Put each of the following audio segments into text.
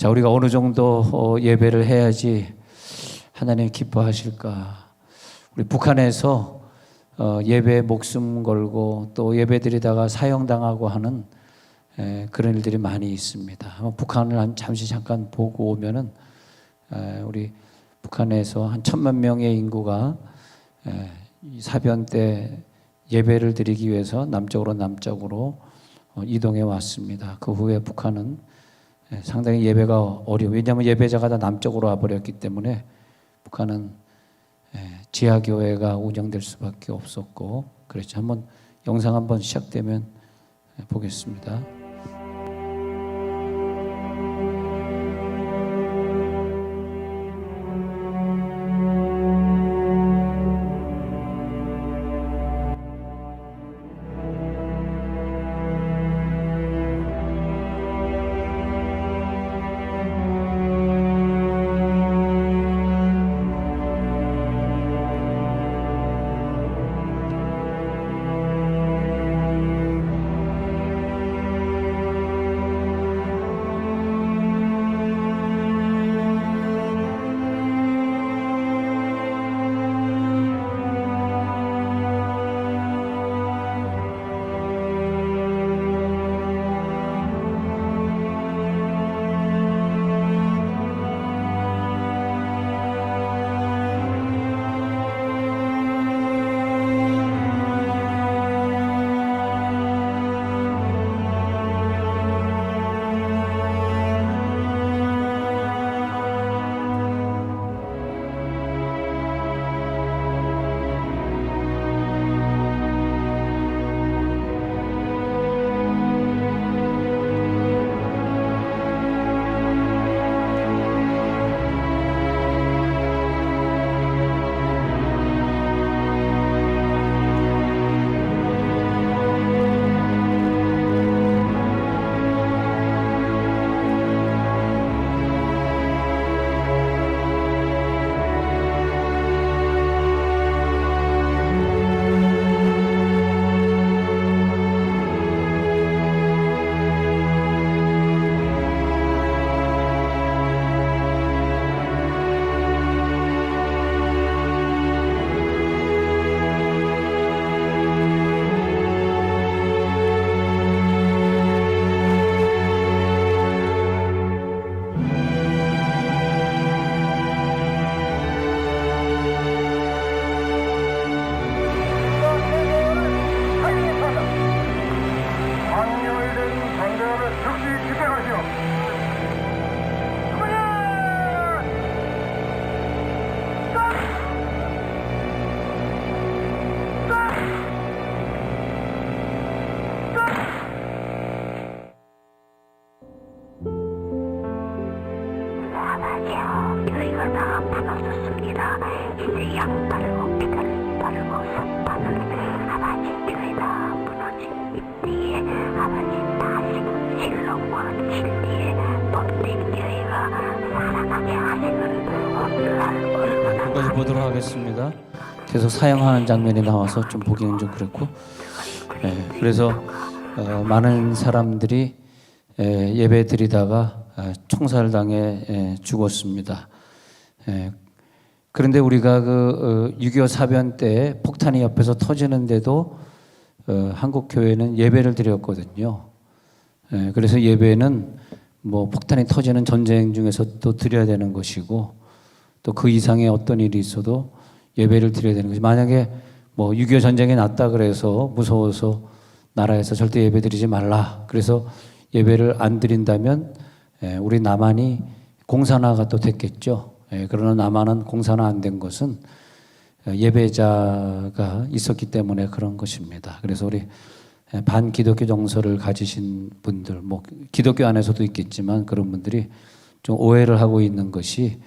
자, 우리가 어느 정도 예배를 해야지 하나님 기뻐하실까? 우리 북한에서 예배에 목숨 걸고 또 예배드리다가 사형당하고 하는 그런 일들이 많이 있습니다. 북한을 잠시 잠깐 보고 오면은 우리 북한에서 한 1,000만 명의 인구가 이 사변 때 예배를 드리기 위해서 남쪽으로 이동해 왔습니다. 그 후에 북한은 상당히 예배가 어려워. 왜냐하면 예배자가 다 남쪽으로 와버렸기 때문에 북한은 지하교회가 운영될 수밖에 없었고, 그렇죠. 한번 영상 한번 시작되면 보겠습니다. 교회가 다 무너졌습니다. 이제 양팔고 피를 바르고 손바늘 아버지 교회가 무너진 이때에 아버지 다시 신령과 진리에 법된 교회가 살아나게 하시는 오늘날 얼마나 여기까지 보도록 하겠습니다. 계속 사형하는 장면이 나와서 좀 보기는 좀 그렇고, 그래서 많은 사람들이 예배 드리다가 총살당해 죽었습니다. 그런데 우리가 그 6.25 사변 때 폭탄이 옆에서 터지는데도 한국 교회는 예배를 드렸거든요. 그래서 예배는 뭐 폭탄이 터지는 전쟁 중에서 또 드려야 되는 것이고, 또 그 이상의 어떤 일이 있어도 예배를 드려야 되는 것이, 만약에 뭐 6.25 전쟁이 났다 그래서 무서워서 나라에서 절대 예배 드리지 말라, 그래서 예배를 안 드린다면 우리 남한이 공산화가 또 됐겠죠. 그러나 남한은 공산화 안 된 것은 예배자가 있었기 때문에 그런 것입니다. 그래서 우리 반기독교 정서를 가지신 분들, 뭐 기독교 안에서도 있겠지만 그런 분들이 좀 오해를 하고 있는 것이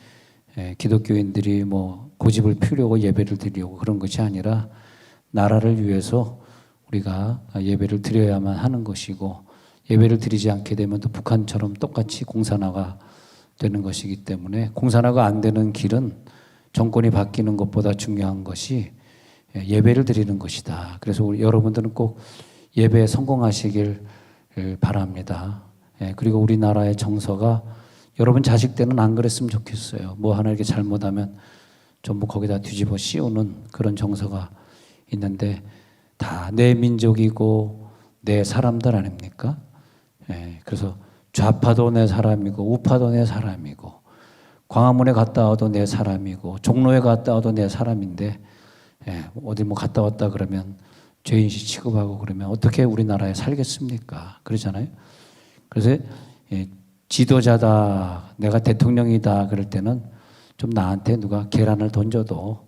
기독교인들이 뭐 고집을 피우려고 예배를 드리려고 그런 것이 아니라 나라를 위해서 우리가 예배를 드려야만 하는 것이고, 예배를 드리지 않게 되면 또 북한처럼 똑같이 공산화가 되는 것이기 때문에, 공산화가 안 되는 길은 정권이 바뀌는 것보다 중요한 것이 예배를 드리는 것이다. 그래서 우리 여러분들은 꼭 예배에 성공하시길 바랍니다. 그리고 우리나라의 정서가 여러분 자식 때는 안 그랬으면 좋겠어요. 뭐 하나 이렇게 잘못하면 전부 거기다 뒤집어 씌우는 그런 정서가 있는데 다 내 민족이고 내 사람들 아닙니까? 예, 그래서 좌파도 내 사람이고 우파도 내 사람이고 광화문에 갔다 와도 내 사람이고 종로에 갔다 와도 내 사람인데 예, 어디 뭐 갔다 왔다 그러면 죄인시 취급하고 그러면 어떻게 우리나라에 살겠습니까? 그러잖아요. 그래서 예, 지도자다, 내가 대통령이다 그럴 때는 좀 나한테 누가 계란을 던져도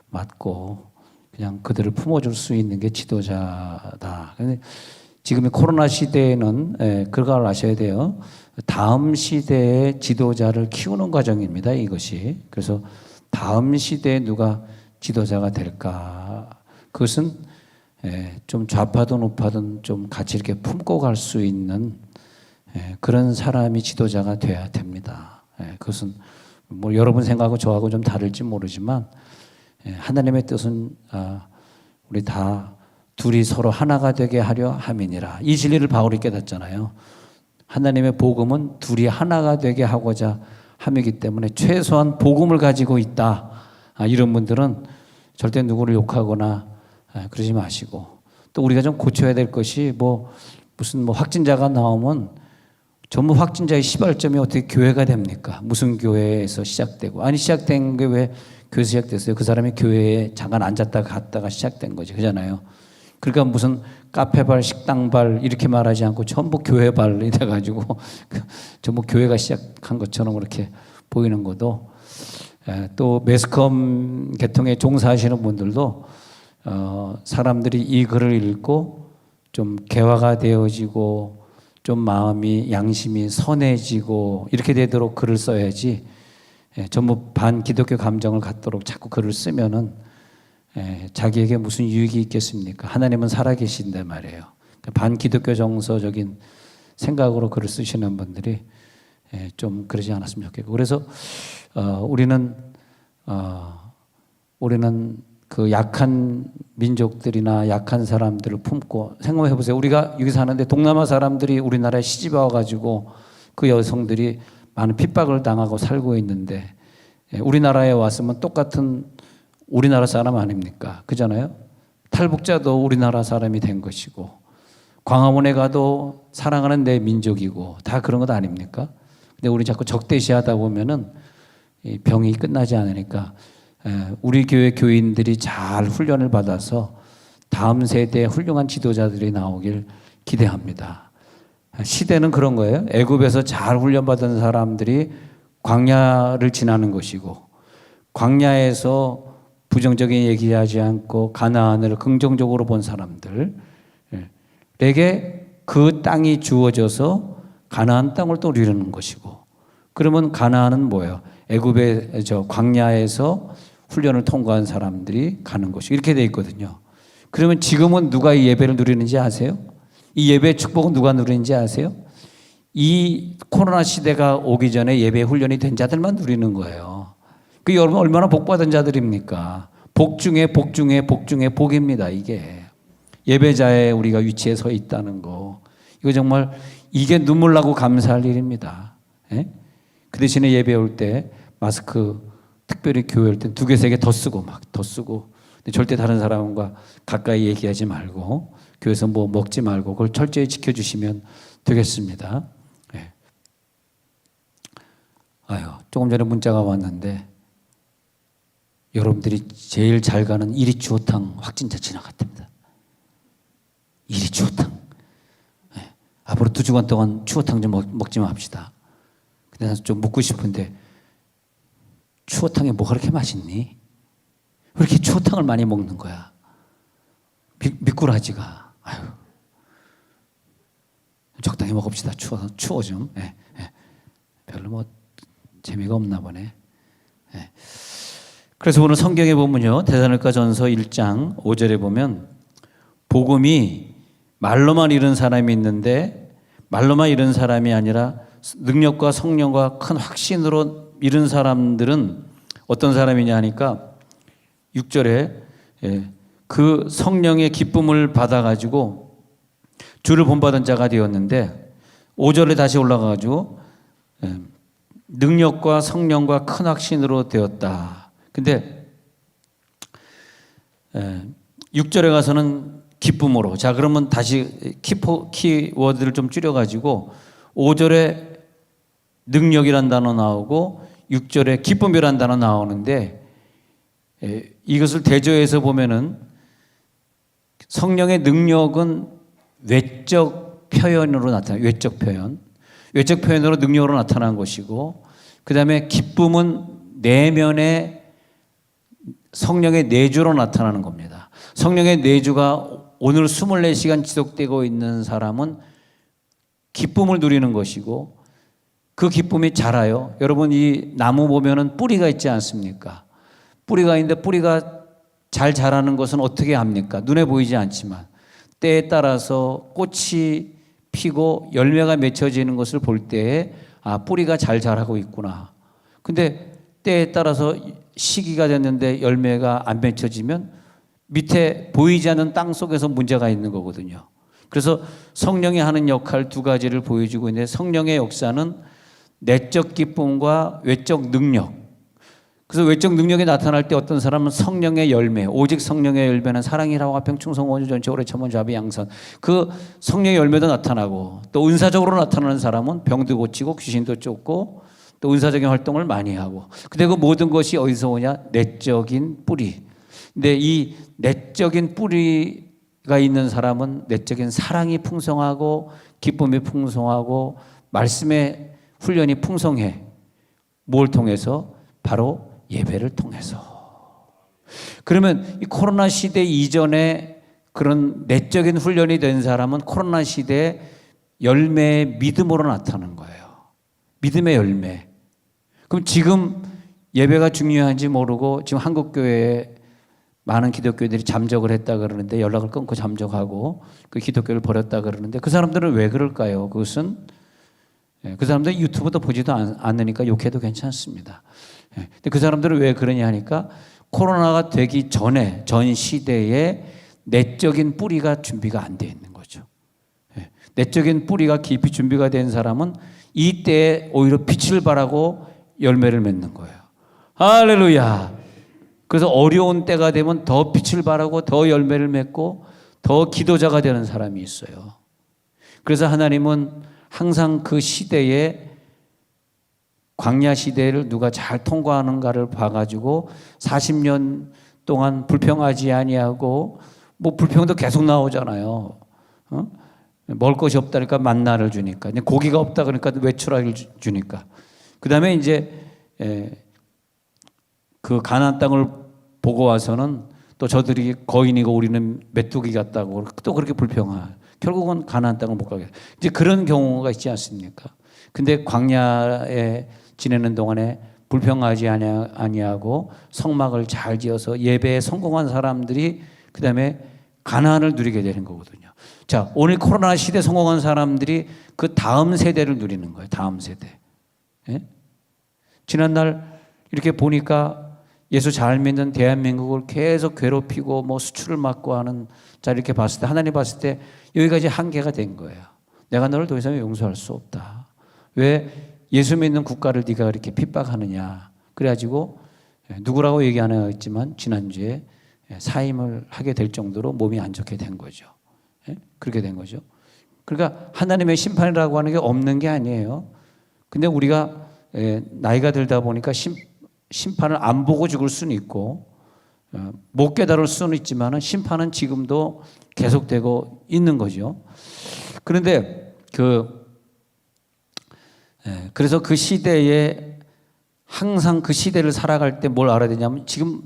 맞고 그냥 그들을 품어줄 수 있는 게 지도자다. 근데 지금의 코로나 시대에는 그걸 아셔야 돼요. 다음 시대의 지도자를 키우는 과정입니다. 이것이. 그래서 다음 시대에 누가 지도자가 될까? 그것은 좀 좌파든 우파든 좀 같이 이렇게 품고 갈 수 있는 그런 사람이 지도자가 돼야 됩니다. 그것은 뭐 여러분 생각하고 저하고 좀 다를지 모르지만 하나님의 뜻은 우리 다 둘이 서로 하나가 되게 하려 함이니라. 이 진리를 바울이 깨닫잖아요. 하나님의 복음은 둘이 하나가 되게 하고자 함이기 때문에 최소한 복음을 가지고 있다. 이런 분들은 절대 누구를 욕하거나 그러지 마시고, 또 우리가 좀 고쳐야 될 것이 무슨 확진자가 나오면 전부 확진자의 시발점이 어떻게 교회가 됩니까? 무슨 교회에서 시작되고, 아니 시작된 게 왜 교회에서 시작됐어요? 그 사람이 교회에 잠깐 앉았다가 갔다가 시작된 거지, 그잖아요. 그러니까 무슨 카페발, 식당발 이렇게 말하지 않고 전부 교회발이 돼가지고 전부 교회가 시작한 것처럼 그렇게 보이는 것도, 또 매스컴 계통에 종사하시는 분들도 사람들이 이 글을 읽고 좀 개화가 되어지고 좀 마음이 양심이 선해지고 이렇게 되도록 글을 써야지, 전부 반기독교 감정을 갖도록 자꾸 글을 쓰면은 자기에게 무슨 유익이 있겠습니까? 하나님은 살아계신단 말이에요. 반기독교 정서적인 생각으로 글을 쓰시는 분들이 좀 그러지 않았으면 좋겠고, 그래서 우리는 그 약한 민족들이나 약한 사람들을 품고, 생각해 보세요. 우리가 여기 사는데 동남아 사람들이 우리나라에 시집 와가지고 그 여성들이 많은 핍박을 당하고 살고 있는데 우리나라에 왔으면 똑같은 우리나라 사람 아닙니까? 그잖아요. 탈북자도 우리나라 사람이 된 것이고, 광화문에 가도 사랑하는 내 민족이고, 다 그런 것 아닙니까? 근데 우리 자꾸 적대시하다 보면은 병이 끝나지 않으니까 우리 교회 교인들이 잘 훈련을 받아서 다음 세대에 훌륭한 지도자들이 나오길 기대합니다. 시대는 그런 거예요. 애굽에서 잘 훈련받은 사람들이 광야를 지나는 것이고, 광야에서 부정적인 얘기하지 않고 가나안을 긍정적으로 본 사람들에게 그 땅이 주어져서 가나안 땅을 또 누리는 것이고, 그러면 가나안은 뭐예요? 애굽의 광야에서 훈련을 통과한 사람들이 가는 것이 이렇게 돼 있거든요. 그러면 지금은 누가 이 예배를 누리는지 아세요? 이 예배의 축복은 누가 누리는지 아세요? 이 코로나 시대가 오기 전에 예배 훈련이 된 자들만 누리는 거예요. 그 여러분 얼마나 복받은 자들입니까? 복 중에 복 중에 복 중에 복입니다. 이게 예배자의 우리가 위치에 서 있다는 거, 이거 정말 이게 눈물 나고 감사할 일입니다. 그 대신에 예배 올 때 마스크, 특별히 교회 올 때 2개, 3개 더 쓰고 더 쓰고, 근데 절대 다른 사람과 가까이 얘기하지 말고 교회에서 뭐 먹지 말고 그걸 철저히 지켜주시면 되겠습니다. 조금 전에 문자가 왔는데 여러분들이 제일 잘 가는 이리추어탕 확진자 지나갔답니다. 이리추어탕. 앞으로 2주간 동안 추어탕 좀 먹지 맙시다. 근데 좀 묻고 싶은데, 추어탕이 뭐가 그렇게 맛있니? 왜 이렇게 추어탕을 많이 먹는 거야? 미꾸라지가. 적당히 먹읍시다. 추워 좀. 별로 재미가 없나 보네. 그래서 오늘 성경에 보면요, 데살로니가 전서 1장 5절에 보면 복음이 말로만 이룬 사람이 있는데, 말로만 이룬 사람이 아니라 능력과 성령과 큰 확신으로 이룬 사람들은 어떤 사람이냐 하니까 6절에 그 성령의 기쁨을 받아가지고 주를 본받은 자가 되었는데, 5절에 다시 올라가가지고 능력과 성령과 큰 확신으로 되었다. 근데 6절에 가서는 기쁨으로. 자, 그러면 다시 키워드를 좀 줄여가지고 5절에 능력이란 단어 나오고 6절에 기쁨이란 단어 나오는데, 이것을 대조해서 보면은 성령의 능력은 외적 표현으로 나타나요. 외적 표현. 외적 표현으로 능력으로 나타나는 것이고, 그 다음에 기쁨은 내면의 성령의 내주로 나타나는 겁니다. 성령의 내주가 오늘 24시간 지속되고 있는 사람은 기쁨을 누리는 것이고, 그 기쁨이 자라요. 여러분, 이 나무 보면은 뿌리가 있지 않습니까? 뿌리가 있는데 뿌리가 잘 자라는 것은 어떻게 합니까? 눈에 보이지 않지만 때에 따라서 꽃이 피고 열매가 맺혀지는 것을 볼 때에 뿌리가 잘 자라고 있구나. 근데 때에 따라서 시기가 됐는데 열매가 안 맺혀지면 밑에 보이지 않는 땅 속에서 문제가 있는 거거든요. 그래서 성령이 하는 역할 두 가지를 보여주고 있는데, 성령의 역사는 내적 기쁨과 외적 능력. 그래서 외적 능력이 나타날 때 어떤 사람은 성령의 열매, 오직 성령의 열매는 사랑이라고 화평 충성 온유 전체 오래 참은 자비 양선, 그 성령의 열매도 나타나고, 또 은사적으로 나타나는 사람은 병도 고치고 귀신도 쫓고 또 은사적인 활동을 많이 하고. 근데 그 모든 것이 어디서 오냐? 내적인 뿌리. 근데 이 내적인 뿌리가 있는 사람은 내적인 사랑이 풍성하고 기쁨이 풍성하고 말씀의 훈련이 풍성해. 뭘 통해서? 바로 예배를 통해서. 그러면 이 코로나 시대 이전에 그런 내적인 훈련이 된 사람은 코로나 시대에 열매의 믿음으로 나타나는 거예요. 믿음의 열매. 그럼 지금 예배가 중요한지 모르고 지금 한국교회에 많은 기독교인들이 잠적을 했다 그러는데, 연락을 끊고 잠적하고 그 기독교를 버렸다 그러는데, 그 사람들은 왜 그럴까요? 그것은 그 사람들은 유튜브도 보지도 않으니까 욕해도 괜찮습니다. 근데 그 사람들은 왜 그러냐 하니까, 코로나가 되기 전에 전 시대에 내적인 뿌리가 준비가 안 돼 있는 거죠. 내적인 뿌리가 깊이 준비가 된 사람은 이때에 오히려 빛을 발하고 열매를 맺는 거예요. 할렐루야. 그래서 어려운 때가 되면 더 빛을 발하고 더 열매를 맺고 더 기도자가 되는 사람이 있어요. 그래서 하나님은 항상 그 시대에, 광야 시대를 누가 잘 통과하는가를 봐가지고 40년 동안 불평하지 아니하고, 뭐 불평도 계속 나오잖아요. 먹을 것이 없다니까 만나를 주니까, 고기가 없다 그러니까 외출하기를 주니까. 그 다음에 이제 그 가나안 땅을 보고 와서는 또 저들이 거인이고 우리는 메뚜기 같다고 또 그렇게 불평하. 결국은 가나안 땅을 못 가게. 이제 그런 경우가 있지 않습니까? 근데 광야에 지내는 동안에 불평하지 아니하고 성막을 잘 지어서 예배에 성공한 사람들이 그 다음에 가나안을 누리게 되는 거거든요. 자, 오늘 코로나 시대 성공한 사람들이 그 다음 세대를 누리는 거예요. 다음 세대. 예? 지난날 이렇게 보니까 예수 잘 믿는 대한민국을 계속 괴롭히고 뭐 수출을 막고 하는, 자, 이렇게 봤을 때, 하나님 봤을 때 여기가 이제 한계가 된 거예요. 내가 너를 더 이상 용서할 수 없다. 왜 예수 믿는 국가를 네가 이렇게 핍박하느냐. 그래가지고 누구라고 얘기 안 했지만 지난주에 사임을 하게 될 정도로 몸이 안 좋게 된 거죠. 그렇게 된 거죠. 그러니까 하나님의 심판이라고 하는 게 없는 게 아니에요. 근데 우리가 나이가 들다 보니까 심판을 안 보고 죽을 수는 있고 못 깨달을 수는 있지만 심판은 지금도 계속되고 있는 거죠. 그런데 그래서 그 시대에 항상 그 시대를 살아갈 때 뭘 알아야 되냐면, 지금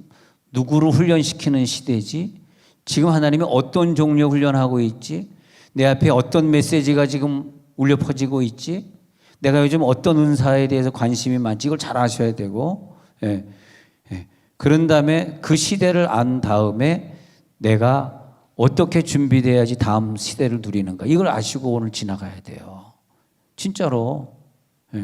누구를 훈련시키는 시대지, 지금 하나님이 어떤 종류 훈련하고 있지, 내 앞에 어떤 메시지가 지금 울려 퍼지고 있지, 내가 요즘 어떤 은사에 대해서 관심이 많지, 이걸 잘 아셔야 되고, 그런 다음에 그 시대를 안 다음에 내가 어떻게 준비돼야지 다음 시대를 누리는가, 이걸 아시고 오늘 지나가야 돼요. 진짜로.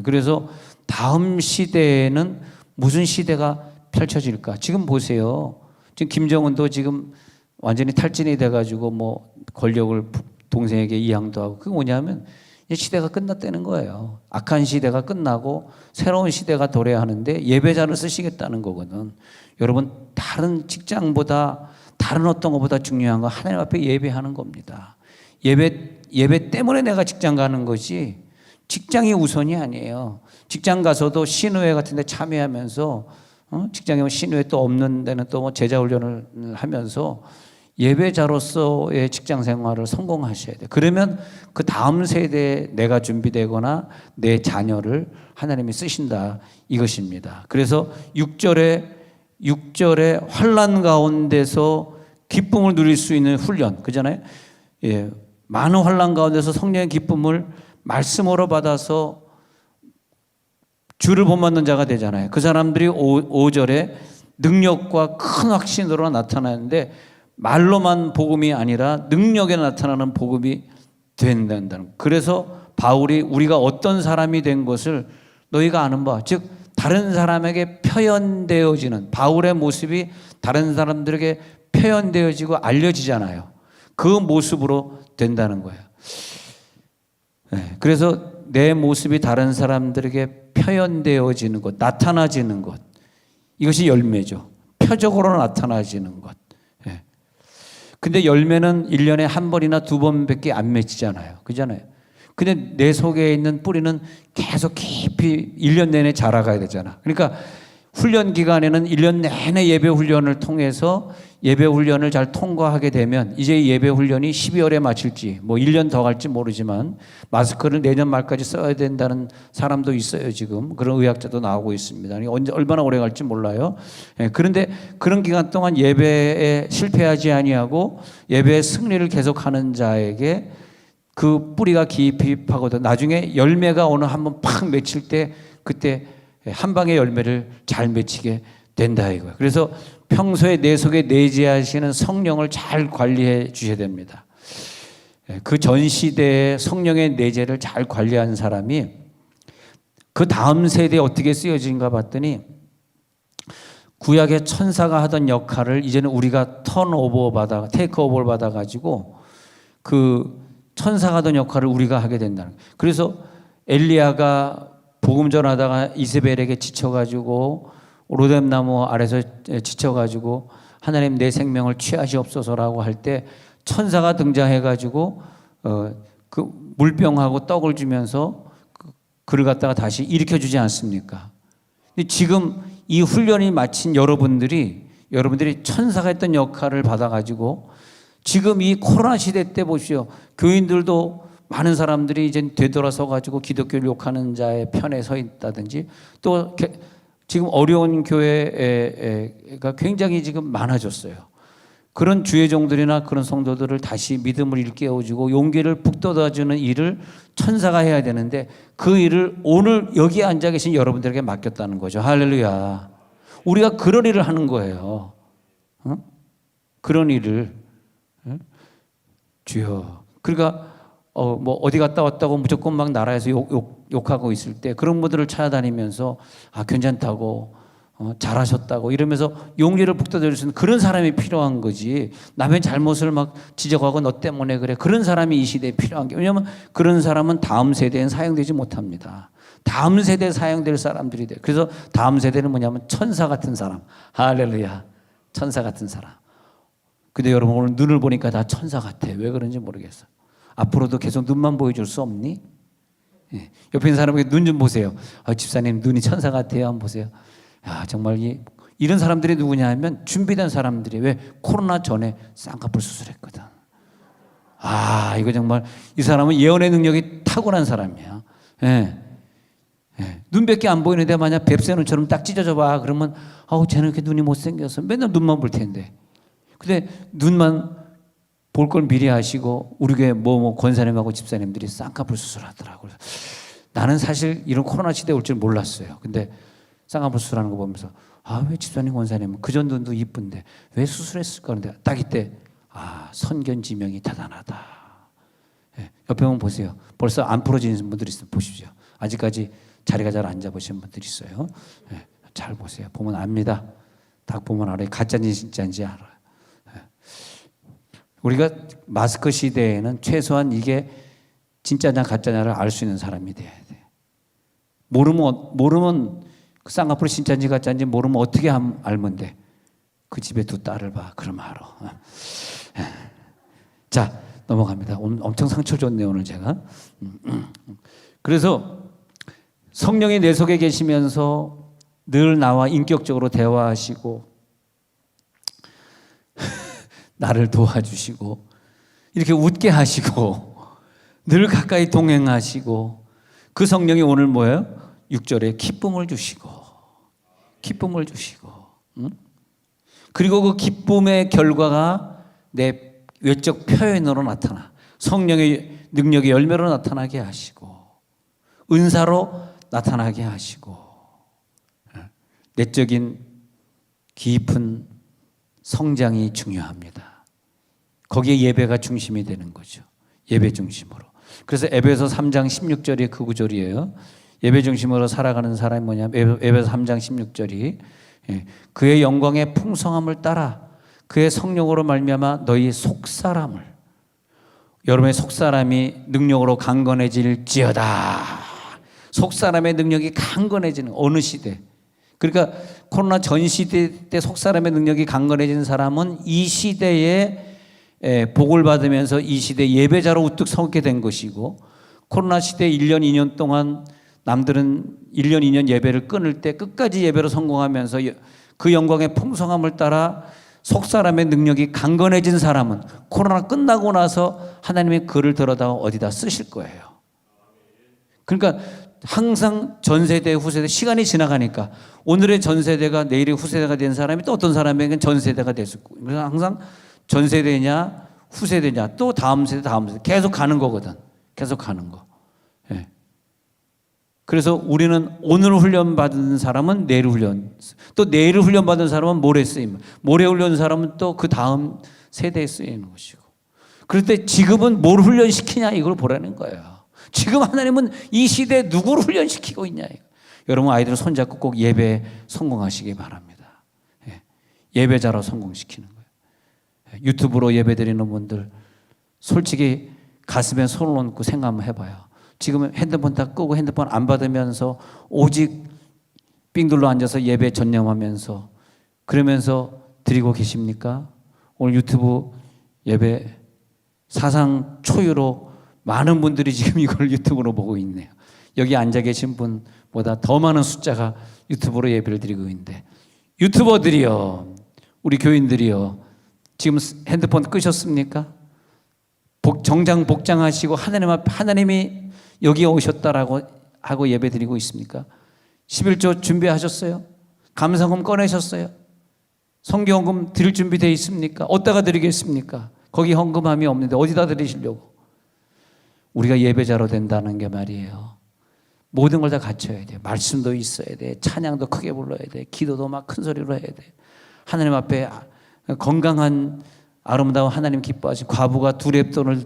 그래서 다음 시대에는 무슨 시대가 펼쳐질까? 지금 보세요. 지금 김정은도 지금 완전히 탈진이 돼가지고 뭐 권력을 동생에게 이양도 하고, 그게 뭐냐면 이제 시대가 끝났다는 거예요. 악한 시대가 끝나고 새로운 시대가 도래야 하는데 예배자를 쓰시겠다는 거거든. 여러분, 다른 직장보다 다른 어떤 것보다 중요한 건 하나님 앞에 예배하는 겁니다. 예배 때문에 내가 직장 가는 것이 직장이 우선이 아니에요. 직장 가서도 신우회 같은 데 참여하면서 직장에 신우회 또 없는 데는 또 뭐 제자 훈련을 하면서 예배자로서의 직장 생활을 성공하셔야 돼요. 그러면 그 다음 세대에 내가 준비되거나 내 자녀를 하나님이 쓰신다 이것입니다. 그래서 6절에 환난 가운데서 기쁨을 누릴 수 있는 훈련, 그잖아요. 예, 많은 환난 가운데서 성령의 기쁨을 말씀으로 받아서 주를 본받는 자가 되잖아요. 그 사람들이 5절에 능력과 큰 확신으로 나타나는데 말로만 복음이 아니라 능력에 나타나는 복음이 된다는. 그래서 바울이 우리가 어떤 사람이 된 것을 너희가 아는 바, 즉 다른 사람에게 표현되어지는 바울의 모습이 다른 사람들에게 표현되어지고 알려지잖아요. 그 모습으로 된다는 거예요. 네, 그래서 내 모습이 다른 사람들에게 표현되어지는 것, 나타나지는 것, 이것이 열매죠. 표적으로 나타나지는 것. 네. 근데 열매는 1년에 한 번이나 두 번밖에 안 맺히잖아요. 그잖아요. 근데 내 속에 있는 뿌리는 계속 깊이 1년 내내 자라가야 되잖아. 그러니까 훈련 기간에는 1년 내내 예배 훈련을 통해서 예배 훈련을 잘 통과하게 되면 이제 예배 훈련이 12월에 마칠지 뭐 1년 더 갈지 모르지만 마스크를 내년 말까지 써야 된다는 사람도 있어요. 지금 그런 의학자도 나오고 있습니다. 언제 얼마나 오래 갈지 몰라요. 그런데 그런 기간 동안 예배에 실패하지 아니하고 예배의 승리를 계속하는 자에게 그 뿌리가 깊이 파고든 나중에 열매가 어느 한번 팍 맺힐 때 그때 한 방의 열매를 잘 맺히게 된다 이거예요. 그래서 평소에 내 속에 내재하시는 성령을 잘 관리해 주셔야 됩니다. 그 전 시대의 성령의 내재를 잘 관리한 사람이 그 다음 세대에 어떻게 쓰여진가 봤더니 구약의 천사가 하던 역할을 이제는 우리가 테이크오버를 받아가지고 그 천사가 하던 역할을 우리가 하게 된다는 거예요. 그래서 엘리야가 복음 전하다가 이세벨에게 지쳐가지고 로뎀나무 아래서 지쳐가지고 하나님 내 생명을 취하시옵소서라고 할 때 천사가 등장해가지고 그 물병하고 떡을 주면서 그를 갖다가 다시 일으켜주지 않습니까? 지금 이 훈련이 마친 여러분들이 천사가 했던 역할을 받아가지고 지금 이 코로나 시대 때 보시오. 교인들도 많은 사람들이 이제 되돌아서 가지고 기독교를 욕하는 자의 편에 서 있다든지 또 지금 어려운 교회가 굉장히 지금 많아졌어요. 그런 주의종들이나 그런 성도들을 다시 믿음을 일깨워주고 용기를 북돋아주는 일을 천사가 해야 되는데 그 일을 오늘 여기 앉아 계신 여러분들에게 맡겼다는 거죠. 할렐루야. 우리가 그런 일을 하는 거예요. 그런 일을. 주여. 그러니까 뭐 어디 갔다 왔다고 무조건 막 나라에서 욕하고 있을 때 그런 분들을 찾아다니면서 괜찮다고 잘하셨다고 이러면서 용기를 북돋아줄 수 있는 그런 사람이 필요한 거지. 남의 잘못을 막 지적하고 너 때문에 그래. 그런 사람이 이 시대에 필요한 게. 왜냐하면 그런 사람은 다음 세대엔 사용되지 못합니다. 다음 세대에 사용될 사람들이 돼. 그래서 다음 세대는 뭐냐면 천사 같은 사람. 할렐루야. 천사 같은 사람. 근데 여러분 오늘 눈을 보니까 다 천사 같아. 왜 그런지 모르겠어. 앞으로도 계속 눈만 보여줄 수 없니? 예. 옆에 있는 사람에게 눈 좀 보세요. 집사님 눈이 천사 같아요. 한번 보세요. 야, 정말 이런 사람들이 누구냐 하면 준비된 사람들이 왜 코로나 전에 쌍꺼풀 수술했거든. 이거 정말 이 사람은 예언의 능력이 탁월한 사람이야. 예. 예. 눈밖에 안 보이는데 만약 뱁새 눈처럼 딱 찢어져 봐. 그러면 쟤는 이렇게 눈이 못생겨서 맨날 눈만 볼 텐데. 근데 눈만 볼 걸 미리 하시고 우리 교회 뭐 권사님하고 집사님들이 쌍꺼풀 수술하더라고요. 나는 사실 이런 코로나 시대에 올 줄 몰랐어요. 근데 쌍꺼풀 수술하는 거 보면서 왜 집사님 권사님은 그전 눈도 이쁜데 왜 수술했을까 하는데 딱 이때 선견지명이 대단하다. 예, 옆에 보면 보세요. 벌써 안 풀어지는 분들이 있으면 보십시오. 아직까지 자리가 잘 안 잡으신 분들이 있어요. 예, 잘 보세요. 보면 압니다. 딱 보면 알아요. 가짜인지 진짜인지 알아요. 우리가 마스크 시대에는 최소한 이게 진짜냐 가짜냐를 알 수 있는 사람이 돼야 돼. 모르면 그 쌍꺼풀이 진짜인지 가짜인지 모르면 어떻게 알면 돼? 그 집에 두 딸을 봐. 그럼 알아. 자, 넘어갑니다. 오늘 엄청 상처 줬네요, 오늘 제가. 그래서 성령이 내 속에 계시면서 늘 나와 인격적으로 대화하시고 나를 도와주시고 이렇게 웃게 하시고 늘 가까이 동행하시고 그 성령이 오늘 뭐예요? 6절에 기쁨을 주시고 응? 그리고 그 기쁨의 결과가 내 외적 표현으로 나타나 성령의 능력의 열매로 나타나게 하시고 은사로 나타나게 하시고 내적인 깊은 성장이 중요합니다. 거기에 예배가 중심이 되는 거죠. 예배 중심으로. 그래서 에베소 3장 16절이 그 구절이에요. 예배 중심으로 살아가는 사람이 뭐냐면 에베소 3장 16절이 그의 영광의 풍성함을 따라 그의 성령으로 말미암아 너희 속사람을 여러분의 속사람이 능력으로 강건해질지어다. 속사람의 능력이 강건해지는 어느 시대. 그러니까 코로나 전 시대 때 속사람의 능력이 강건해지는 사람은 이 시대에 복을 받으면서 이 시대 예배자로 우뚝 서게 된 것이고 코로나 시대 1년 2년 동안 남들은 1년 2년 예배를 끊을 때 끝까지 예배로 성공하면서 그 영광의 풍성함을 따라 속사람의 능력이 강건해진 사람은 코로나 끝나고 나서 하나님의 글을 들어다가 어디다 쓰실 거예요. 그러니까 항상 전세대 후세대 시간이 지나가니까 오늘의 전세대가 내일의 후세대가 된 사람이 또 어떤 사람에게는 전세대가 됐을 거예요. 그래서 항상 전세대냐 후세대냐 또 다음 세대 계속 가는 거거든. 계속 가는 거. 예. 그래서 우리는 오늘 훈련받은 사람은 내일 훈련, 또 내일 훈련받은 사람은 모레 쓰임, 모레 훈련 사람은 또 그 다음 세대에 쓰이는 것이고. 그럴 때 지금은 뭘 훈련시키냐 이걸 보라는 거예요. 지금 하나님은 이 시대에 누구를 훈련시키고 있냐. 여러분 아이들 손잡고 꼭 예배에 성공하시기 바랍니다. 예배자로 성공시키는 거예요. 유튜브로 예배드리는 분들 솔직히 가슴에 손을 얹고 생각 한번 해봐요. 지금 핸드폰 다 끄고 핸드폰 안 받으면서 오직 삥둘러 앉아서 예배 전념하면서 그러면서 드리고 계십니까? 오늘 유튜브 예배 사상 초유로 많은 분들이 지금 이걸 유튜브로 보고 있네요. 여기 앉아 계신 분보다 더 많은 숫자가 유튜브로 예배를 드리고 있는데 유튜버들이요, 우리 교인들이요, 지금 핸드폰 끄셨습니까? 정장 복장하시고 하나님 앞에 하나님이 여기에 오셨다라고 하고 예배 드리고 있습니까? 11조 준비하셨어요? 감사금 꺼내셨어요? 성경금 드릴 준비되어 있습니까? 어디다가 드리겠습니까? 거기 헌금함이 없는데 어디다 드리시려고? 우리가 예배자로 된다는 게 말이에요. 모든 걸 다 갖춰야 돼. 말씀도 있어야 돼. 찬양도 크게 불러야 돼. 기도도 막 큰 소리로 해야 돼. 하나님 앞에 건강한 아름다운 하나님 기뻐하신 과부가 두 렙돈을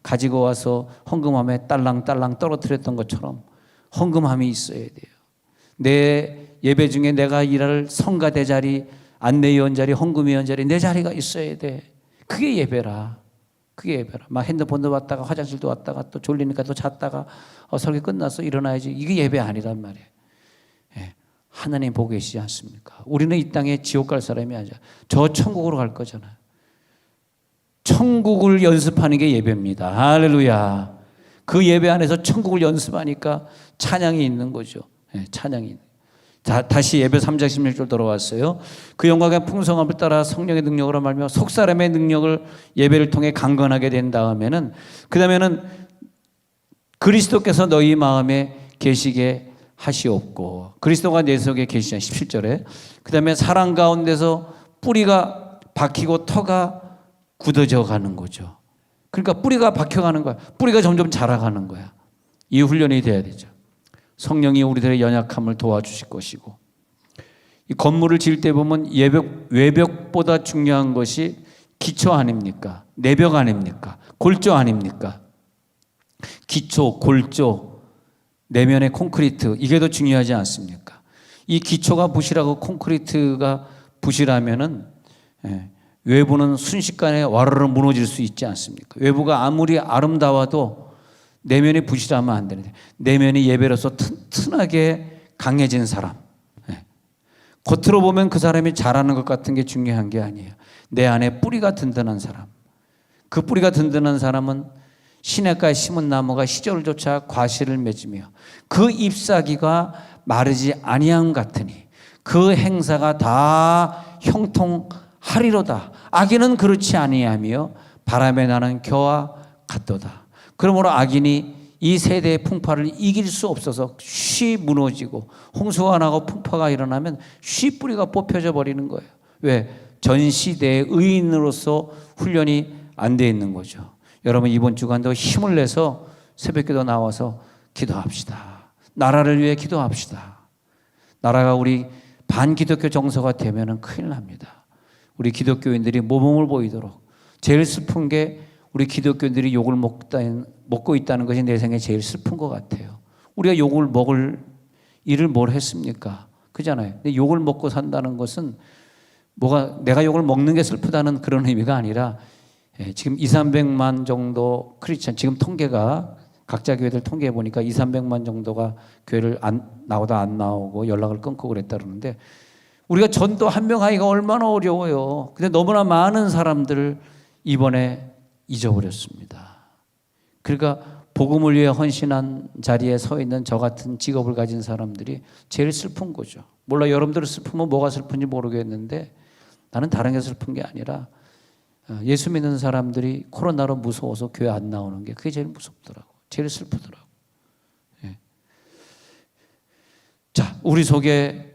가지고 와서 헌금함에 딸랑딸랑 떨어뜨렸던 것처럼 헌금함이 있어야 돼요. 내 예배 중에 내가 일할 성가대 자리, 안내위원 자리, 헌금위원 자리 내 자리가 있어야 돼. 그게 예배라. 그게 예배라. 막 핸드폰도 왔다가 화장실도 왔다가 또 졸리니까 또 잤다가 설교 끝났어 일어나야지. 이게 예배 아니란 말이에요. 예. 하나님 보고 계시지 않습니까? 우리는 이 땅에 지옥 갈 사람이 아니야. 저 천국으로 갈 거잖아요. 천국을 연습하는 게 예배입니다. 할렐루야. 그 예배 안에서 천국을 연습하니까 찬양이 있는 거죠. 네, 찬양이 있는. 자, 다시 예배 3장 16절 돌아왔어요. 그 영광의 풍성함을 따라 성령의 능력으로 말미암아 속사람의 능력을 예배를 통해 강건하게 된 다음에는 그 다음에는 그리스도께서 너희 마음에 계시게 하시옵고 그리스도가 내 속에 계시잖아요. 17절에. 그 다음에 사랑 가운데서 뿌리가 박히고 터가 굳어져 가는 거죠. 그러니까 뿌리가 박혀가는 거야. 뿌리가 점점 자라가는 거야. 이 훈련이 돼야 되죠. 성령이 우리들의 연약함을 도와주실 것이고 이 건물을 지을 때 보면 외벽보다 중요한 것이 기초 아닙니까? 내벽 아닙니까? 골조 아닙니까? 기초, 골조, 내면의 콘크리트 이게 더 중요하지 않습니까? 이 기초가 부실하고 콘크리트가 부실하면은 외부는 순식간에 와르르 무너질 수 있지 않습니까? 외부가 아무리 아름다워도 내면이 부실하면 안 되는데 내면이 예배로서 튼튼하게 강해진 사람. 예. 겉으로 보면 그 사람이 잘하는 것 같은 게 중요한 게 아니에요. 내 안에 뿌리가 든든한 사람. 그 뿌리가 든든한 사람은 시냇가에 심은 나무가 시절조차 과실을 맺으며 그 잎사귀가 마르지 아니함 같으니 그 행사가 다 형통하리로다. 악인은 그렇지 아니하며 바람에 나는 겨와 같도다. 그러므로 악인이 이 세대의 풍파를 이길 수 없어서 쉬 무너지고 홍수가 나고 풍파가 일어나면 쉬 뿌리가 뽑혀져 버리는 거예요. 왜? 전 시대의 의인으로서 훈련이 안 돼 있는 거죠. 여러분 이번 주간도 힘을 내서 새벽기도 나와서 기도합시다. 나라를 위해 기도합시다. 나라가 우리 반기독교 정서가 되면은 큰일 납니다. 우리 기독교인들이 모범을 보이도록. 제일 슬픈 게 우리 기독교인들이 욕을 먹고 있다는 것이 내 생에 제일 슬픈 것 같아요. 우리가 욕을 먹을 일을 뭘 했습니까? 그잖아요. 근데 욕을 먹고 산다는 것은 내가 욕을 먹는 게 슬프다는 그런 의미가 아니라 지금 200~300만 정도 크리스찬, 지금 통계가 각자 교회들 통계해 보니까 200~300만 정도가 교회를 나오다 안 나오고 연락을 끊고 그랬다 그러는데 우리가 전도 한 명 하기가 얼마나 어려워요. 근데 너무나 많은 사람들을 이번에 잊어버렸습니다. 그러니까 복음을 위해 헌신한 자리에 서 있는 저 같은 직업을 가진 사람들이 제일 슬픈 거죠. 몰라 여러분들 슬프면 뭐가 슬픈지 모르겠는데 나는 다른 게 슬픈 게 아니라 예수 믿는 사람들이 코로나로 무서워서 교회 안 나오는 게 그게 제일 무섭더라고. 제일 슬프더라고. 예. 자, 우리 속에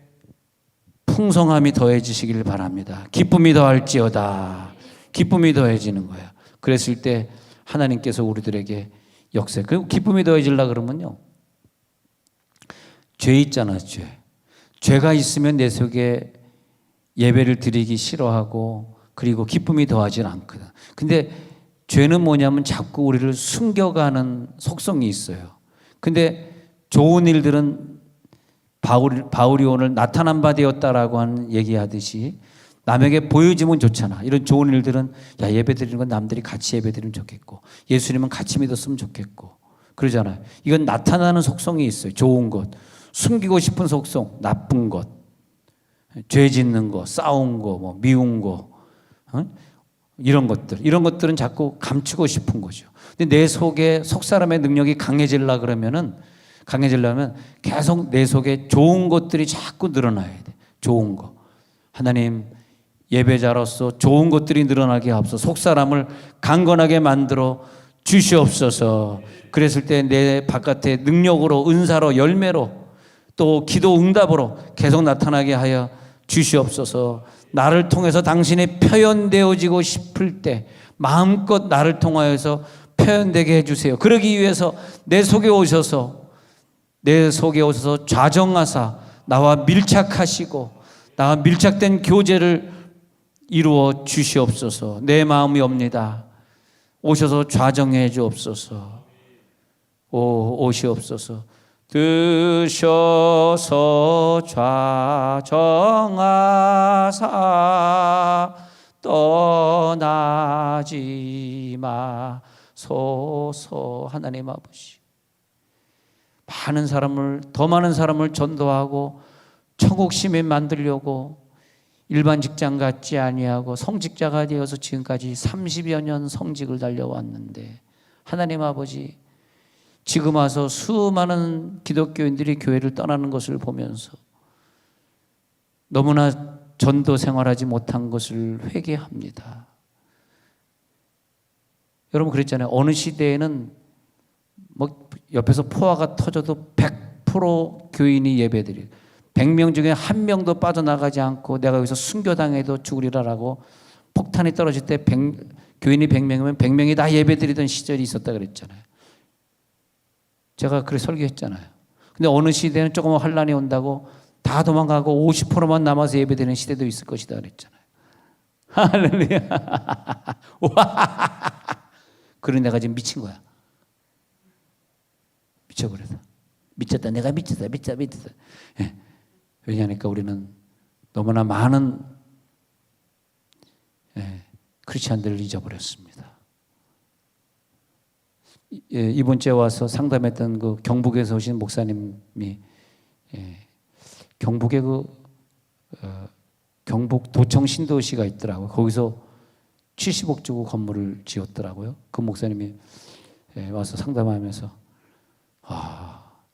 풍성함이 더해지시길 바랍니다. 기쁨이 더할지어다. 기쁨이 더해지는 거야. 그랬을 때 하나님께서 우리들에게 역사. 그리고 기쁨이 더해지려고 그러면요. 죄 있잖아, 죄. 죄가 있으면 내 속에 예배를 드리기 싫어하고 그리고 기쁨이 더하지 않거든. 근데 죄는 뭐냐면 자꾸 우리를 숨겨가는 속성이 있어요. 근데 좋은 일들은 바울이 오늘 나타난 바 되었다라고 하는 얘기하듯이 남에게 보여지면 좋잖아. 이런 좋은 일들은 야 예배 드리는 건 남들이 같이 예배 드리면 좋겠고 예수님은 같이 믿었으면 좋겠고 그러잖아요. 이건 나타나는 속성이 있어요. 좋은 것. 숨기고 싶은 속성, 나쁜 것. 죄 짓는 거, 싸운 거, 뭐 미운 거. 이런 것들은 자꾸 감추고 싶은 거죠. 근데 내 속에 속 사람의 능력이 강해지려면 계속 내 속에 좋은 것들이 자꾸 늘어나야 돼. 좋은 거. 하나님 예배자로서 좋은 것들이 늘어나게 하옵소서. 속 사람을 강건하게 만들어 주시옵소서. 그랬을 때 내 바깥에 능력으로 은사로 열매로 또 기도 응답으로 계속 나타나게 하여 주시옵소서. 나를 통해서 당신이 표현되어지고 싶을 때 마음껏 나를 통하여서 표현되게 해주세요. 그러기 위해서 내 속에 오셔서 좌정하사 나와 밀착하시고 나와 밀착된 교제를 이루어 주시옵소서. 내 마음이 옵니다. 오셔서 좌정해 주옵소서. 오시옵소서. 드셔서 좌정하사 떠나지 마소서. 하나님 아버지, 더 많은 사람을 전도하고 천국 시민 만들려고 일반 직장 같지 아니하고 성직자가 되어서 지금까지 30여 년 성직을 달려왔는데 하나님 아버지, 지금 와서 수많은 기독교인들이 교회를 떠나는 것을 보면서 너무나 전도 생활하지 못한 것을 회개합니다. 여러분 그랬잖아요. 어느 시대에는 뭐 옆에서 포화가 터져도 100% 교인이 예배드리고 100명 중에 한 명도 빠져나가지 않고 내가 여기서 순교당해도 죽으리라라고 폭탄이 떨어질 때 교인이 100명이면 100명이 다 예배드리던 시절이 있었다 그랬잖아요. 제가 그렇게 설교했잖아요. 근데 어느 시대는 조금 환란이 온다고 다 도망가고 50%만 남아서 예배드리는 시대도 있을 것이다 그랬잖아요. 할렐루야. 그런 내가 지금 미친 거야. 미쳐버려서. 미쳤다. 내가 미쳤다. 예. 왜냐하니까 우리는 너무나 많은 크리스찬들을 잊어버렸습니다. 이번 주에 와서 상담했던 그 경북에서 오신 목사님이 경북에 경북 도청 신도시가 있더라고요. 거기서 70억 주고 건물을 지었더라고요. 그 목사님이 와서 상담하면서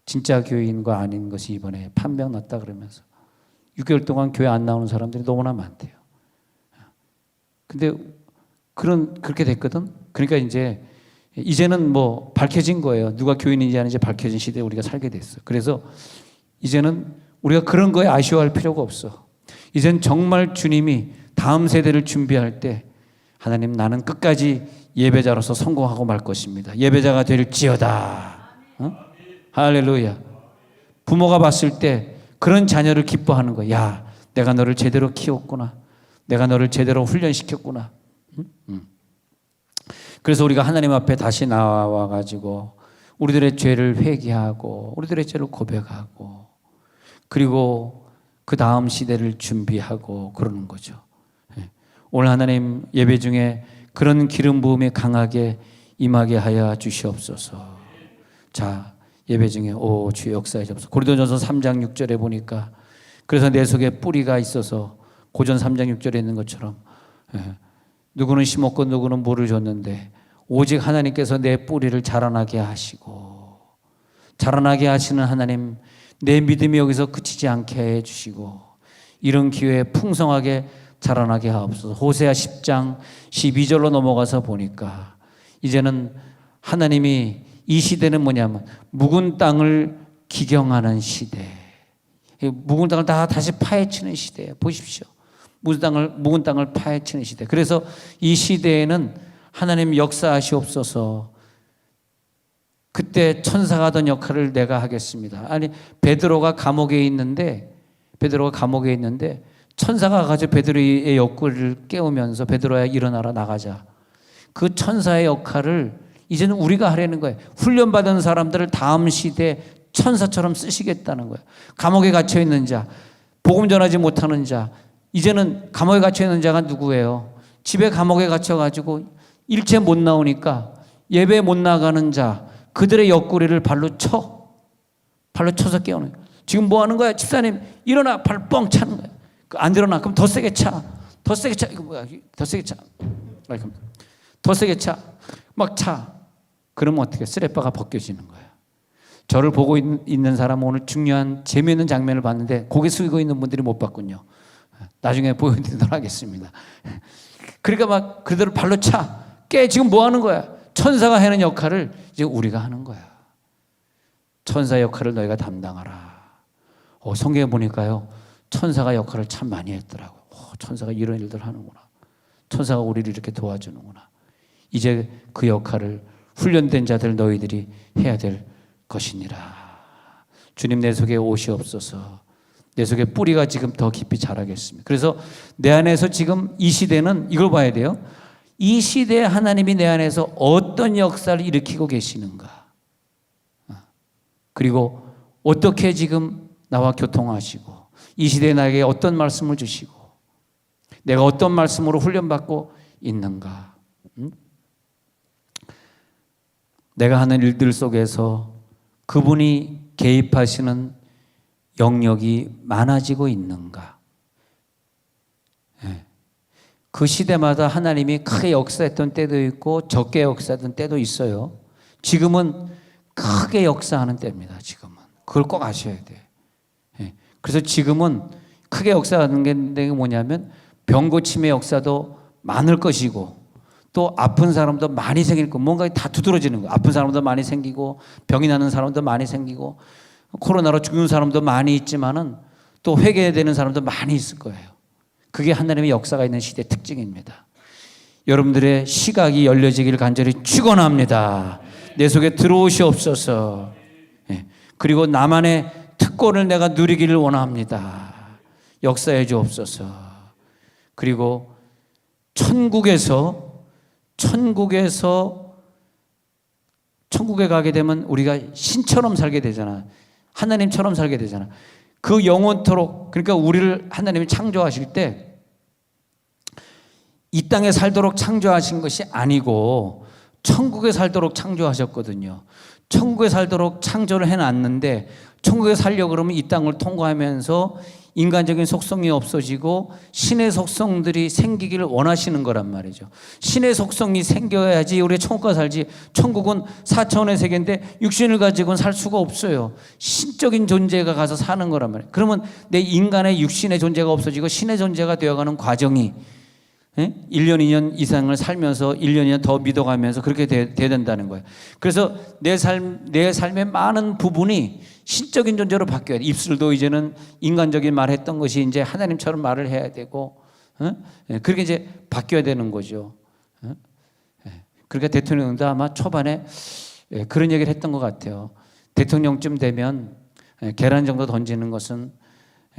진짜 교인과 아닌 것이 이번에 판명 났다 그러면서 6개월 동안 교회 안 나오는 사람들이 너무나 많대요. 근데 그렇게 됐거든. 그러니까 이제는 뭐 밝혀진 거예요. 누가 교인인지 아닌지 밝혀진 시대에 우리가 살게 됐어. 그래서 이제는 우리가 그런 거에 아쉬워할 필요가 없어. 이젠 정말 주님이 다음 세대를 준비할 때 하나님 나는 끝까지 예배자로서 성공하고 말 것입니다. 예배자가 될지어다. 할렐루야. 부모가 봤을 때 그런 자녀를 기뻐하는 거야. 야, 내가 너를 제대로 키웠구나. 내가 너를 제대로 훈련시켰구나. 그래서 우리가 하나님 앞에 다시 나와가지고 우리들의 죄를 회개하고 우리들의 죄를 고백하고 그리고 그 다음 시대를 준비하고 그러는 거죠. 오늘 하나님 예배 중에 그런 기름 부음이 강하게 임하게 하여 주시옵소서. 자, 예배 중에 주 역사에 접서 고린도전서 3장 6절에 보니까 그래서 내 속에 뿌리가 있어서 고전 3장 6절에 있는 것처럼 누구는 심었고 누구는 물을 줬는데 오직 하나님께서 내 뿌리를 자라나게 하시고 자라나게 하시는 하나님 내 믿음이 여기서 그치지 않게 해주시고 이런 기회에 풍성하게 자라나게 하옵소서. 호세아 10장 12절로 넘어가서 보니까 이제는 하나님이 이 시대는 뭐냐면 묵은 땅을 기경하는 시대. 묵은 땅을 다 다시 파헤치는 시대예요. 보십시오. 묵은 땅을 파헤치는 시대. 그래서 이 시대에는 하나님 역사하시옵소서. 그때 천사가 하던 역할을 내가 하겠습니다. 아니 베드로가 감옥에 있는데 천사가 가지고 베드로의 욕구를 깨우면서 베드로야 일어나라 나가자. 그 천사의 역할을 이제는 우리가 하려는 거예요. 훈련받은 사람들을 다음 시대에 천사처럼 쓰시겠다는 거예요. 감옥에 갇혀 있는 자, 복음 전하지 못하는 자, 이제는 감옥에 갇혀 있는 자가 누구예요? 집에 감옥에 갇혀가지고 일체 못 나오니까 예배 못 나가는 자, 그들의 옆구리를 발로 쳐서 깨우는 거예요. 지금 뭐 하는 거야? 집사님 일어나. 발 뻥 차는 거예요. 안 일어나. 그럼 더 세게 차. 이거 뭐야? 더 세게 차. 더 세게 차. 막 차. 그러면 어떻게? 쓰레빠가 벗겨지는 거예요. 저를 보고 있는 사람은 오늘 중요한 재미있는 장면을 봤는데 고개 숙이고 있는 분들이 못 봤군요. 나중에 보여드리도록 하겠습니다. 그러니까 막 그대로 발로 차. 깨. 지금 뭐 하는 거야? 천사가 하는 역할을 이제 우리가 하는 거야. 천사 역할을 너희가 담당하라. 성경에 보니까요. 천사가 역할을 참 많이 했더라고요. 천사가 이런 일들 하는구나. 천사가 우리를 이렇게 도와주는구나. 이제 그 역할을 훈련된 자들 너희들이 해야 될 것이니라. 주님 내 속에 오시옵소서. 내 속에 뿌리가 지금 더 깊이 자라겠습니다. 그래서 내 안에서 지금 이 시대는 이걸 봐야 돼요. 이 시대에 하나님이 내 안에서 어떤 역사를 일으키고 계시는가. 그리고 어떻게 지금 나와 교통하시고 이 시대에 나에게 어떤 말씀을 주시고 내가 어떤 말씀으로 훈련받고 있는가. 내가 하는 일들 속에서 그분이 개입하시는 영역이 많아지고 있는가. 그 시대마다 하나님이 크게 역사했던 때도 있고 적게 역사했던 때도 있어요. 지금은 크게 역사하는 때입니다. 지금은. 그걸 꼭 아셔야 돼요. 그래서 지금은 크게 역사하는 게 뭐냐면 병고침의 역사도 많을 것이고 또 아픈 사람도 많이 생길 거 뭔가 다 두드러지는 거예요. 아픈 사람도 많이 생기고 병이 나는 사람도 많이 생기고 코로나로 죽는 사람도 많이 있지만은 또 회개되는 사람도 많이 있을 거예요. 그게 하나님의 역사가 있는 시대의 특징입니다. 여러분들의 시각이 열려지기를 간절히 축원합니다. 내 속에 들어오시옵소서. 그리고 나만의 특권을 내가 누리기를 원합니다. 역사해 주옵소서. 그리고 천국에 가게 되면 우리가 신처럼 살게 되잖아. 하나님처럼 살게 되잖아. 그 영원토록, 그러니까 우리를 하나님이 창조하실 때 이 땅에 살도록 창조하신 것이 아니고 천국에 살도록 창조하셨거든요. 천국에 살도록 창조를 해놨는데 천국에 살려고 그러면 이 땅을 통과하면서 인간적인 속성이 없어지고 신의 속성들이 생기기를 원하시는 거란 말이죠. 신의 속성이 생겨야지 우리 천국과 살지. 천국은 4차원의 세계인데 육신을 가지고는 살 수가 없어요. 신적인 존재가 가서 사는 거란 말이에요. 그러면 내 인간의 육신의 존재가 없어지고 신의 존재가 되어가는 과정이 1년, 2년 이상을 살면서 1년, 2년 더 믿어가면서 그렇게 돼야 된다는 거예요. 그래서 내 삶의 많은 부분이 신적인 존재로 바뀌어야 돼. 입술도 이제는 인간적인 말 했던 것이 이제 하나님처럼 말을 해야 되고, 그렇게 이제 바뀌어야 되는 거죠. 그러니까 대통령도 아마 초반에 그런 얘기를 했던 것 같아요. 대통령쯤 되면 계란 정도 던지는 것은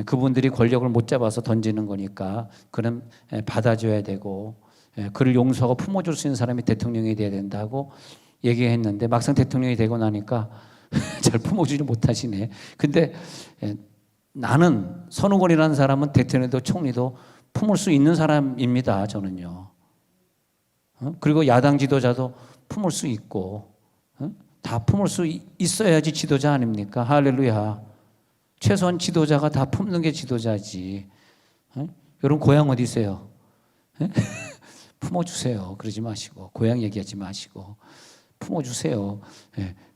그분들이 권력을 못 잡아서 던지는 거니까 그는 받아줘야 되고 그를 용서하고 품어줄 수 있는 사람이 대통령이 돼야 된다고 얘기했는데 막상 대통령이 되고 나니까 잘 품어주지 못하시네. 근데 나는 선우건이라는 사람은 대통령도 총리도 품을 수 있는 사람입니다. 저는요. 그리고 야당 지도자도 품을 수 있고 다 품을 수 있어야지 지도자 아닙니까? 할렐루야. 최소한 지도자가 다 품는 게 지도자지. 여러분 고향 어디세요? 품어주세요. 그러지 마시고 고향 얘기하지 마시고 품어주세요.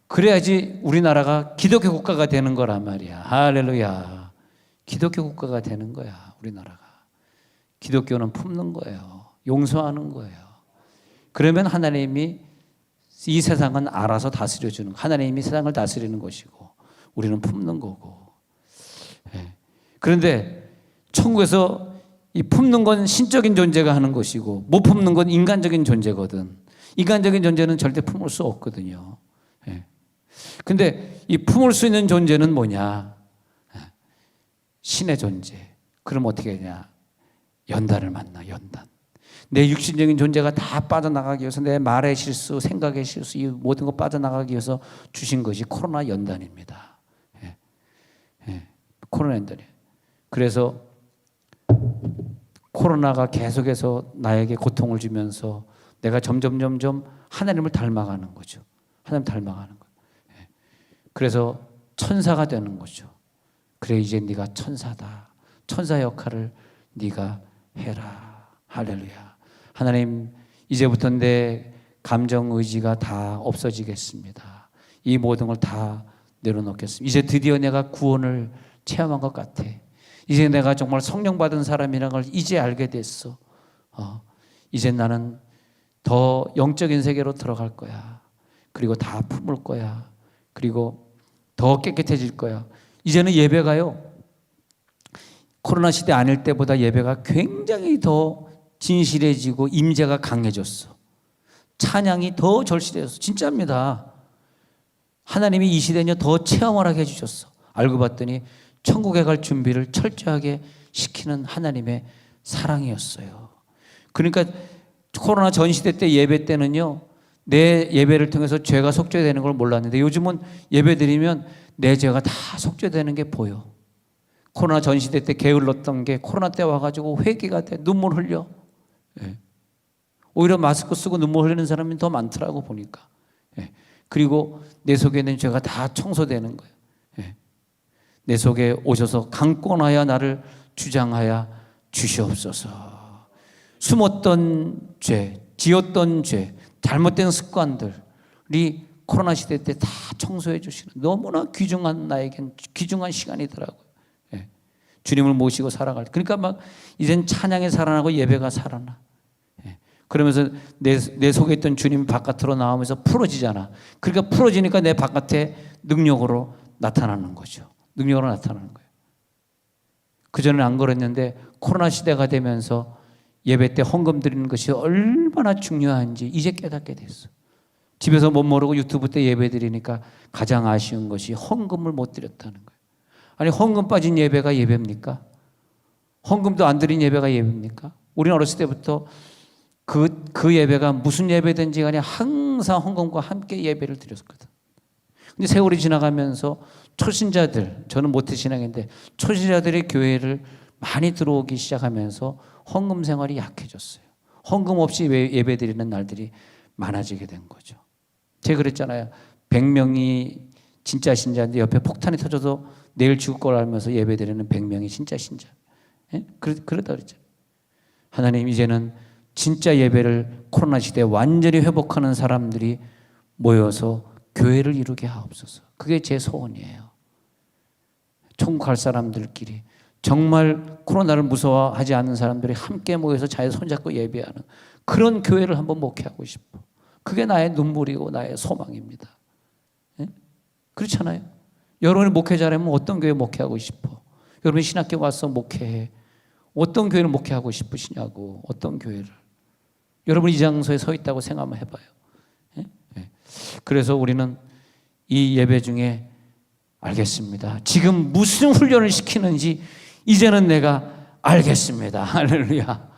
그래야지 우리나라가 기독교 국가가 되는 거란 말이야. 할렐루야. 기독교 국가가 되는 거야. 우리나라가. 기독교는 품는 거예요. 용서하는 거예요. 그러면 하나님이 이 세상은 알아서 다스려주는, 하나님이 세상을 다스리는 것이고 우리는 품는 거고. 그런데 천국에서 이 품는 건 신적인 존재가 하는 것이고 못 품는 건 인간적인 존재거든. 인간적인 존재는 절대 품을 수 없거든요. 근데 이 품을 수 있는 존재는 뭐냐? 신의 존재. 그럼 어떻게 되냐? 연단을 만나, 연단. 내 육신적인 존재가 다 빠져나가기 위해서 내 말의 실수, 생각의 실수, 이 모든 거 빠져나가기 위해서 주신 것이 코로나 연단입니다. 코로나 연단이에요. 그래서 코로나가 계속해서 나에게 고통을 주면서 내가 점점 하나님을 닮아가는 거죠. 하나님 닮아가는 거예요. 그래서 천사가 되는 거죠. 그래 이제 네가 천사다. 천사 역할을 네가 해라. 할렐루야. 하나님 이제부터 내 감정 의지가 다 없어지겠습니다. 이 모든 걸 다 내려놓겠습니다. 이제 드디어 내가 구원을 체험한 것 같아. 이제 내가 정말 성령 받은 사람이라는 걸 이제 알게 됐어. 이제 나는 더 영적인 세계로 들어갈 거야. 그리고 다 품을 거야. 그리고 더 깨끗해질 거야. 이제는 예배가요. 코로나 시대 아닐 때보다 예배가 굉장히 더 진실해지고 임재가 강해졌어. 찬양이 더 절실해졌어. 진짜입니다. 하나님이 이 시대에 더 체험을 하게 해주셨어. 알고 봤더니 천국에 갈 준비를 철저하게 시키는 하나님의 사랑이었어요. 그러니까 코로나 전 시대 때 예배 때는요. 내 예배를 통해서 죄가 속죄되는 걸 몰랐는데 요즘은 예배 드리면 내 죄가 다 속죄되는 게 보여. 코로나 전 시대 때 게을렀던 게 코로나 때 와가지고 회개가 돼. 눈물 흘려. 오히려 마스크 쓰고 눈물 흘리는 사람이 더 많더라고 보니까. 그리고 내 속에 있는 죄가 다 청소되는 거예요. 내 속에 오셔서 강권하여 나를 주장하여 주시옵소서. 숨었던 죄, 지었던 죄, 잘못된 습관들이 코로나 시대 때 다 청소해 주시는 너무나 귀중한 나에겐 귀중한 시간이더라고요. 주님을 모시고 살아갈 때. 그러니까 막 이젠 찬양이 살아나고 예배가 살아나. 그러면서 내 속에 있던 주님 바깥으로 나오면서 풀어지잖아. 그러니까 풀어지니까 내 바깥에 능력으로 나타나는 거죠. 능력으로 나타나는 거예요. 그전에는 안 그랬는데 코로나 시대가 되면서 예배 때 헌금 드리는 것이 얼마나 중요한지 이제 깨닫게 됐어. 집에서 못 모르고 유튜브 때 예배 드리니까 가장 아쉬운 것이 헌금을 못 드렸다는 거예요. 아니 헌금 빠진 예배가 예배입니까? 헌금도 안 드린 예배가 예배입니까? 우리는 어렸을 때부터 그 예배가 무슨 예배든지 간에 항상 헌금과 함께 예배를 드렸거든. 근데 세월이 지나가면서 초신자들, 저는 모태신앙인데 초신자들이 교회를 많이 들어오기 시작하면서 헌금 생활이 약해졌어요. 헌금 없이 예배 드리는 날들이 많아지게 된 거죠. 제가 그랬잖아요. 100명이 진짜 신자인데 옆에 폭탄이 터져도 내일 죽을 걸 알면서 예배드리는 100명이 진짜 신자. 예? 그러다 그랬잖아요. 하나님, 이제는 진짜 예배를 코로나 시대에 완전히 회복하는 사람들이 모여서 교회를 이루게 하옵소서. 그게 제 소원이에요. 천국 갈 사람들끼리 정말 코로나를 무서워하지 않는 사람들이 함께 모여서 잘 손잡고 예배하는 그런 교회를 한번 목회하고 싶어. 그게 나의 눈물이고 나의 소망입니다. 예? 그렇잖아요. 여러분이 목회자라면 어떤 교회 목회하고 싶어? 여러분이 신학교 와서 목회해. 어떤 교회를 목회하고 싶으시냐고. 어떤 교회를. 여러분이 이 장소에 서 있다고 생각 한번 해봐요. 예? 예. 그래서 우리는 이 예배 중에 알겠습니다. 지금 무슨 훈련을 시키는지 이제는 내가 알겠습니다. 할렐루야.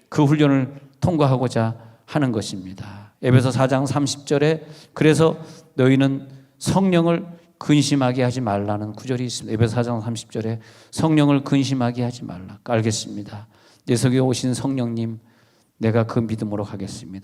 그 훈련을 통과하고자 하는 것입니다. 에베소 4장 30절에 그래서 너희는 성령을 근심하게 하지 말라는 구절이 있습니다. 에베소 4장 30절에 성령을 근심하게 하지 말라. 알겠습니다. 내 속에 오신 성령님, 내가 그 믿음으로 가겠습니다.